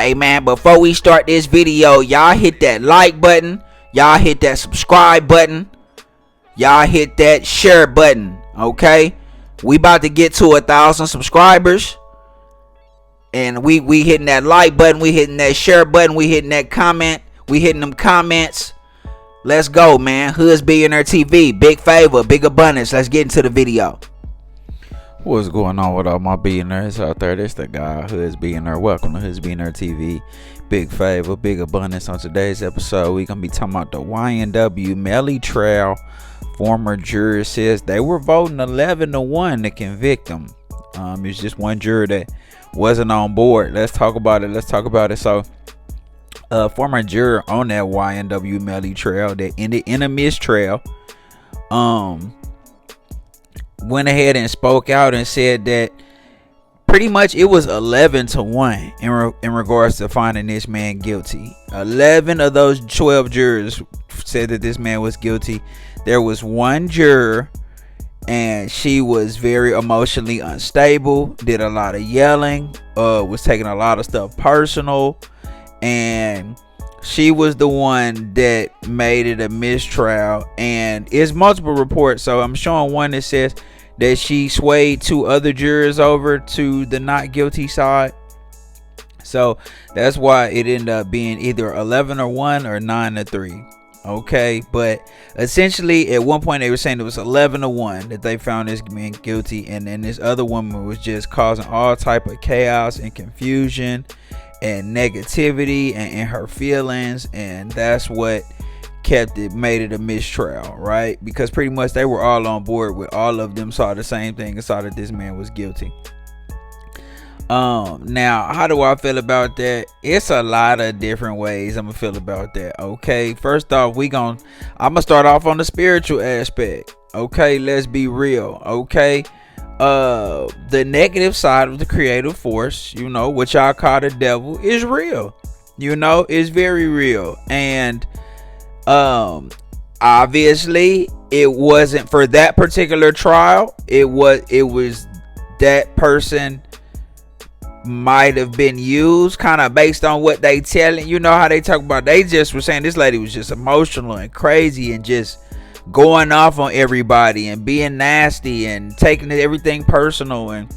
Hey man, before we start this video, y'all hit that like button, y'all hit that subscribe button, y'all hit that share button. Okay, we about to get to 1,000 subscribers, and we hitting that like button, we hitting that share button, we hitting that comment, we hitting them comments. Let's go, man. Hood's Billionaire TV, big favor, big abundance. Let's get into the video. What's going on with all my billionaires out there? This the guy, Hood's Billionaire. Welcome to Hood's Billionaire TV. Big favor, big abundance. On today's episode, we're going to be talking about the YNW Melly trial. Former juror says they were voting 11-1 to convict him. It's just one juror that wasn't on board. Let's talk about it. So, former juror on that YNW Melly trial that ended in a mistrial, went ahead and spoke out and said that pretty much it was 11-1 in regards to finding this man guilty. 11 of those 12 jurors said that this man was guilty. There was one juror, and she was very emotionally unstable, did a lot of yelling, was taking a lot of stuff personal, and she was the one that made it a mistrial. And it's multiple reports, so I'm showing one that says that she swayed two other jurors over to the not guilty side. So that's why it ended up being either 11-1 or 9-3. Okay, but essentially at one point they were saying it was 11-1 that they found this man guilty, and then this other woman was just causing all type of chaos and confusion and negativity and her feelings, and that's what made it a mistrial, right? Because pretty much they were all on board with, all of them saw the same thing and saw that this man was guilty. Now, how do I feel about that? It's a lot of different ways I'm gonna feel about that. Okay, first off, I'm gonna start off on the spiritual aspect. Okay, let's be real. Okay, the negative side of the creative force, what y'all call the devil, is real. It's very real. And obviously it wasn't for that particular trial. It was that person might have been used kind of based on what they telling. How they talk about, they just were saying this lady was just emotional and crazy and just going off on everybody and being nasty and taking everything personal, and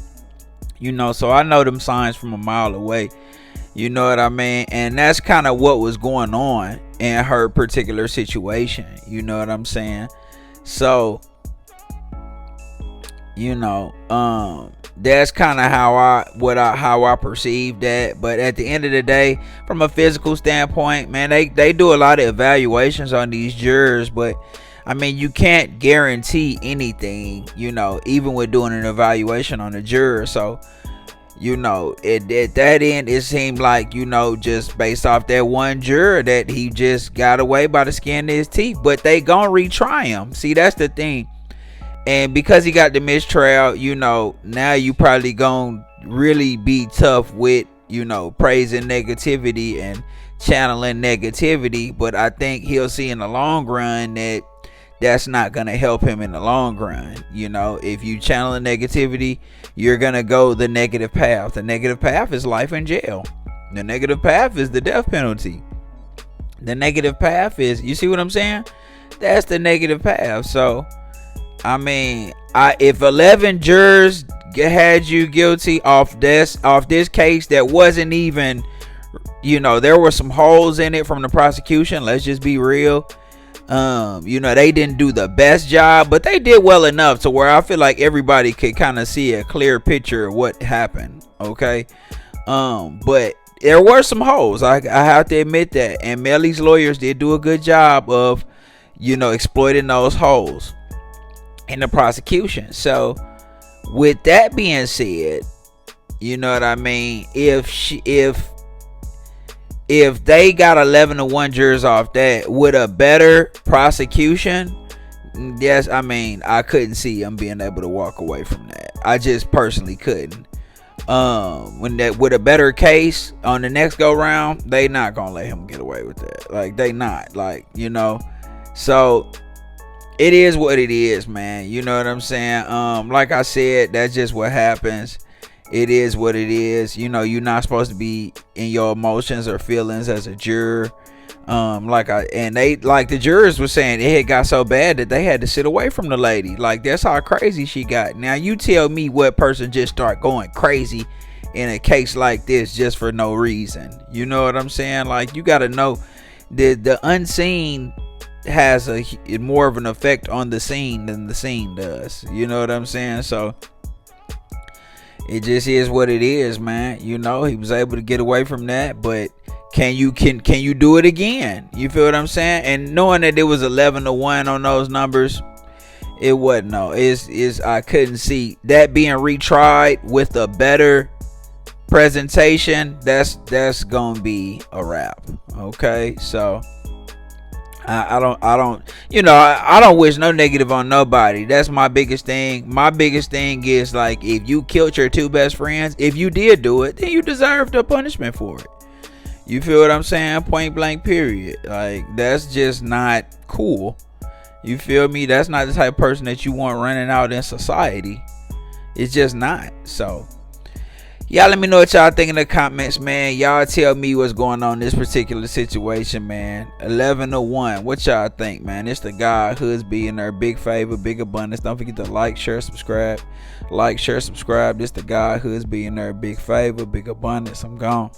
so I know them signs from a mile away. You know what I mean? And that's kind of what was going on in her particular situation. You know what I'm saying? So, that's kind of how I perceive that. But at the end of the day, from a physical standpoint, man, they do a lot of evaluations on these jurors, but I mean, you can't guarantee anything, even with doing an evaluation on a juror. So, at that end, it seemed like, just based off that one juror, that he just got away by the skin of his teeth. But they gonna retry him. See, that's the thing. And because he got the mistrial, now you probably gonna really be tough with, praising negativity and channeling negativity. But I think he'll see in the long run that that's not gonna help him in the long run. If you channel negativity, you're gonna go the negative path. The negative path is life in jail. The negative path is the death penalty. The negative path is, you see what I'm saying? That's the negative path. So I mean, if 11 jurors had you guilty off this case that wasn't even, there were some holes in it from the prosecution. Let's just be real. They didn't do the best job, but they did well enough to where I feel like everybody could kind of see a clear picture of what happened. Okay. But there were some holes. I have to admit that. And Melly's lawyers did do a good job of, exploiting those holes in the prosecution. So with that being said, you know what I mean? If they got 11-1 jurors off that with a better prosecution, yes, I mean, I couldn't see him being able to walk away from that. I just personally couldn't. With a better case on the next go round, they not gonna let him get away with that. Like, they not, so it is what it is, man. You know what I'm saying? Like I said, that's just what happens. It is what it is. You know, you're not supposed to be in your emotions or feelings as a juror. The jurors were saying it had got so bad that they had to sit away from the lady. Like, that's how crazy she got. Now you tell me what person just start going crazy in a case like this just for no reason. You know what I'm saying? Like, you got to know the unseen has a more of an effect on the scene than the scene does. You know what I'm saying? So it just is what it is, man. You know, he was able to get away from that, but can you do it again? You feel what I'm saying? And knowing that it was 11-1 on those numbers, it wasn't. No, is I couldn't see that being retried with a better presentation. That's gonna be a wrap. Okay, so I don't wish no negative on nobody. That's my biggest thing. My biggest thing is, like, if you killed your two best friends, if you did do it, then you deserve the punishment for it. You feel what I'm saying? Point blank, period. Like, that's just not cool. You feel me? That's not the type of person that you want running out in society. It's just not. So y'all let me know what y'all think in the comments, man. Y'all tell me what's going on in this particular situation, man. 11-1. What y'all think, man? It's the God Hoods being there. Big favor, big abundance. Don't forget to like, share, subscribe. Like, share, subscribe. This the God Hoods being there. Big favor, big abundance. I'm gone.